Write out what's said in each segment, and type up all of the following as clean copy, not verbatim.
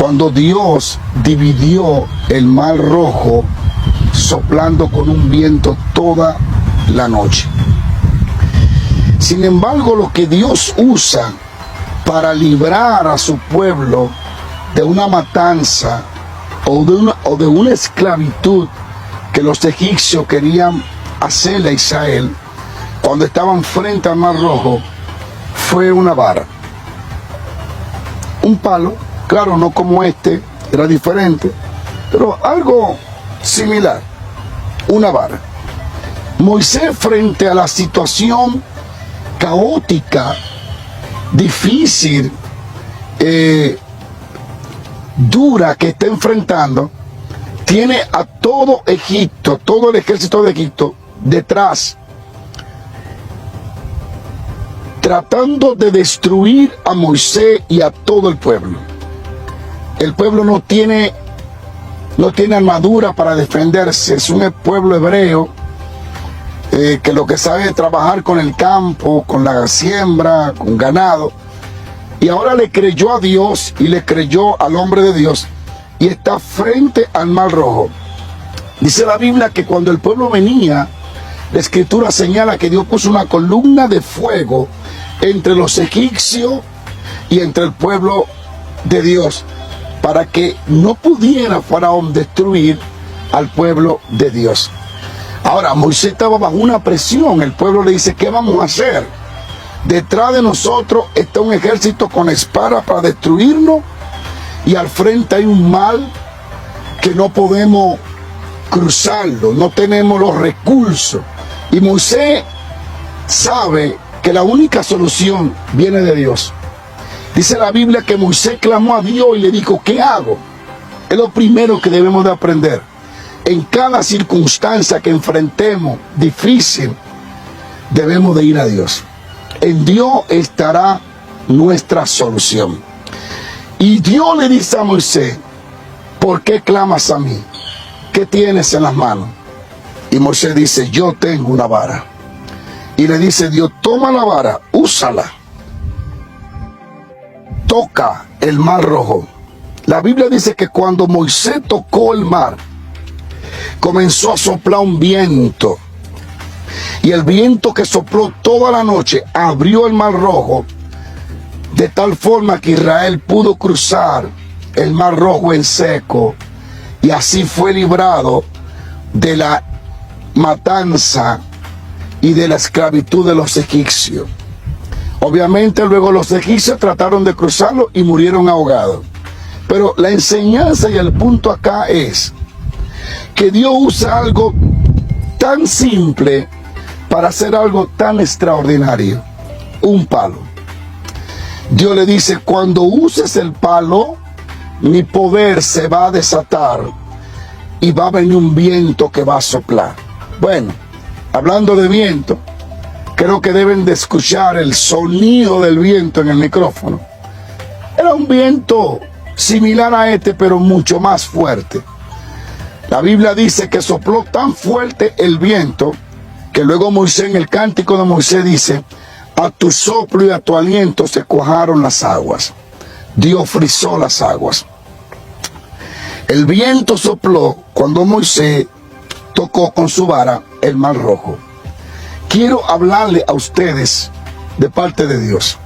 cuando Dios dividió el mar Rojo soplando con un viento toda la noche. Sin embargo, lo que Dios usa para librar a su pueblo de una matanza o de una esclavitud que los egipcios querían hacerle a Israel cuando estaban frente al mar Rojo, fue una vara, un palo, claro, no como este, era diferente, pero algo similar, una vara. Moisés, frente a la situación caótica, difícil, dura que está enfrentando, tiene a todo Egipto, todo el ejército de Egipto detrás, tratando de destruir a Moisés y a todo el pueblo. El pueblo no tiene armadura para defenderse, es un pueblo hebreo que lo que sabe es trabajar con el campo, con la siembra, con ganado, y ahora le creyó a Dios y le creyó al hombre de Dios y está frente al mar Rojo. Dice la Biblia que cuando el pueblo venía, la escritura señala que Dios puso una columna de fuego entre los egipcios y entre el pueblo de Dios, para que no pudiera Faraón destruir al pueblo de Dios. Ahora, Moisés estaba bajo una presión. El pueblo le dice, ¿qué vamos a hacer? Detrás de nosotros está un ejército con espada para destruirnos, y al frente hay un mar que no podemos cruzarlo, no tenemos los recursos. Y Moisés sabe que la única solución viene de Dios. Dice la Biblia que Moisés clamó a Dios y le dijo, ¿qué hago? Es lo primero que debemos de aprender. En cada circunstancia que enfrentemos difícil, debemos de ir a Dios. En Dios estará nuestra solución. Y Dios le dice a Moisés, ¿por qué clamas a mí? ¿Qué tienes en las manos? Y Moisés dice, yo tengo una vara. Y le dice Dios, toma la vara, úsala. Toca el mar Rojo. La Biblia dice que cuando Moisés tocó el mar, comenzó a soplar un viento. Y el viento que sopló toda la noche abrió el mar Rojo, de tal forma que Israel pudo cruzar el mar Rojo en seco, y así fue librado de la matanza y de la esclavitud de los egipcios. Obviamente luego los egipcios trataron de cruzarlo y murieron ahogados. Pero la enseñanza y el punto acá es que Dios usa algo tan simple para hacer algo tan extraordinario. Un palo. Dios le dice, cuando uses el palo, mi poder se va a desatar y va a venir un viento que va a soplar. Bueno, hablando de viento, creo que deben de escuchar el sonido del viento en el micrófono. Era un viento similar a este, pero mucho más fuerte. La Biblia dice que sopló tan fuerte el viento que luego Moisés, en el cántico de Moisés, dice, a tu soplo y a tu aliento se cuajaron las aguas. Dios frizó las aguas. El viento sopló cuando Moisés tocó con su vara el mar Rojo. Quiero hablarle a ustedes de parte de Dios.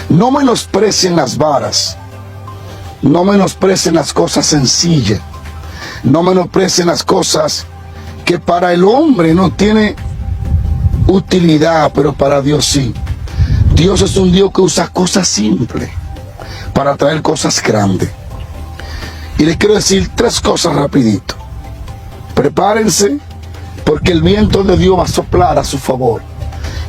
No menosprecien las varas. No menosprecien las cosas sencillas. No menosprecien las cosas que para el hombre no tiene utilidad, pero para Dios sí. Dios es un Dios que usa cosas simples para traer cosas grandes. Y les quiero decir 3 cosas rapidito. Prepárense, porque el viento de Dios va a soplar a su favor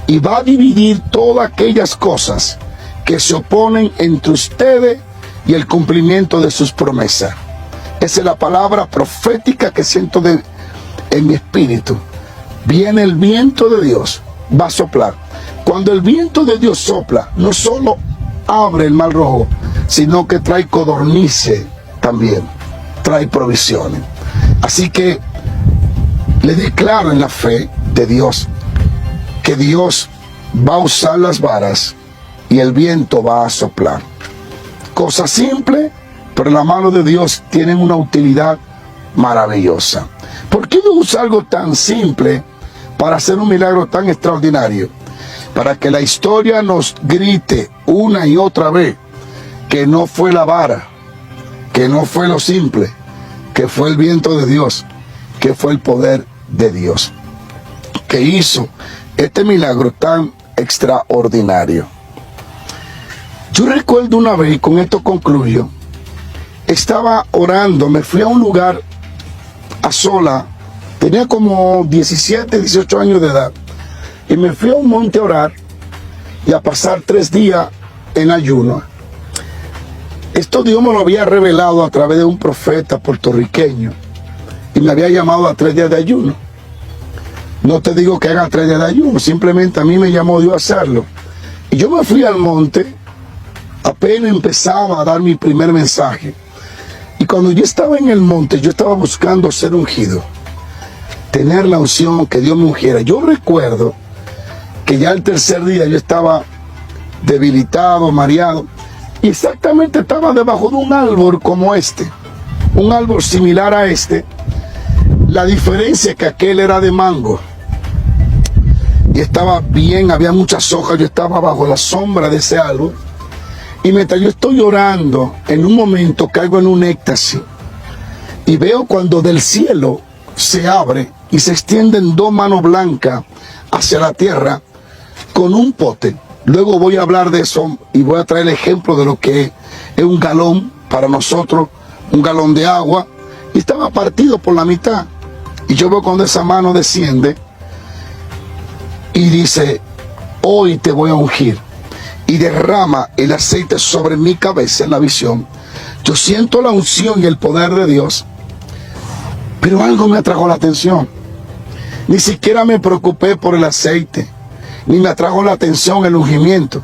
y va a dividir todas aquellas cosas que se oponen entre ustedes y el cumplimiento de sus promesas. Esa es la palabra profética que siento en mi espíritu. Viene el viento de Dios, va a soplar. Cuando el viento de Dios sopla, no solo abre el mar Rojo, sino que trae codornices también, trae provisiones. Así que le declaro en la fe de Dios que Dios va a usar las varas y el viento va a soplar. Cosa simple, pero la mano de Dios tiene una utilidad maravillosa. ¿Por qué Dios usa algo tan simple para hacer un milagro tan extraordinario? Para que la historia nos grite una y otra vez que no fue la vara, que no fue lo simple, que fue el viento de Dios, que fue el poder de Dios, que hizo este milagro tan extraordinario. Yo recuerdo una vez, y con esto concluyo, estaba orando, me fui a un lugar a sola, tenía como 17, 18 años de edad, y me fui a un monte a orar y a pasar 3 días en ayuno. Esto Dios me lo había revelado a través de un profeta puertorriqueño y me había llamado a 3 días de ayuno. No te digo que haga 3 días de ayuno, simplemente a mí me llamó Dios a hacerlo. Y yo me fui al monte, apenas empezaba a dar mi primer mensaje. Y cuando yo estaba en el monte, yo estaba buscando ser ungido, tener la unción, que Dios me ungiera. Yo recuerdo que ya el 3er día yo estaba debilitado, mareado, y exactamente estaba debajo de un árbol como este, un árbol similar a este. La diferencia es que aquel era de mango y estaba bien, había muchas hojas, yo estaba bajo la sombra de ese árbol. Y mientras yo estoy orando, en un momento caigo en un éxtasis y veo cuando del cielo se abre y se extienden 2 manos blancas hacia la tierra con un pote. Luego voy a hablar de eso y voy a traer el ejemplo de lo que es un galón para nosotros, un galón de agua, y estaba partido por la mitad. Y yo veo cuando esa mano desciende y dice: hoy te voy a ungir, y derrama el aceite sobre mi cabeza en la visión. Yo siento la unción y el poder de Dios, pero algo me atrajo la atención. Ni siquiera me preocupé por el aceite, ni me atrajo la atención el ungimiento.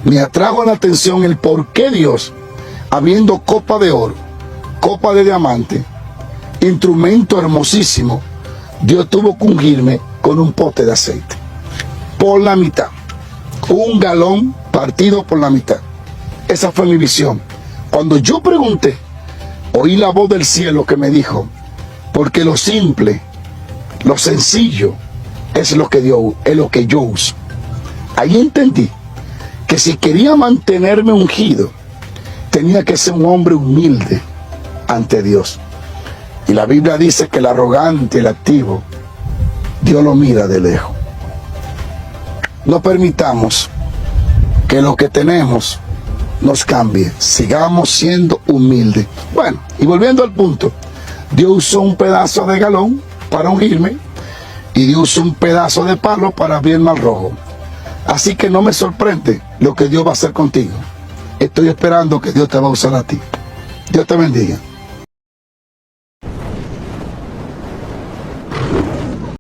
Me atrajo la atención el por qué Dios, habiendo copa de oro, copa de diamante, instrumento hermosísimo, Dios tuvo que ungirme con un pote de aceite por la mitad, un galón partido por la mitad. Esa fue mi visión. Cuando yo pregunté, oí la voz del cielo que me dijo: porque lo simple, lo sencillo es lo que yo uso. Ahí entendí que si quería mantenerme ungido, tenía que ser un hombre humilde ante Dios. Y la Biblia dice que el arrogante, el activo, Dios lo mira de lejos. No permitamos que lo que tenemos nos cambie. Sigamos siendo humildes. Bueno, y volviendo al punto, Dios usó un pedazo de galón para ungirme y Dios usó un pedazo de palo para abrir el mar rojo. Así que no me sorprende lo que Dios va a hacer contigo. Estoy esperando que Dios te va a usar a ti. Dios te bendiga.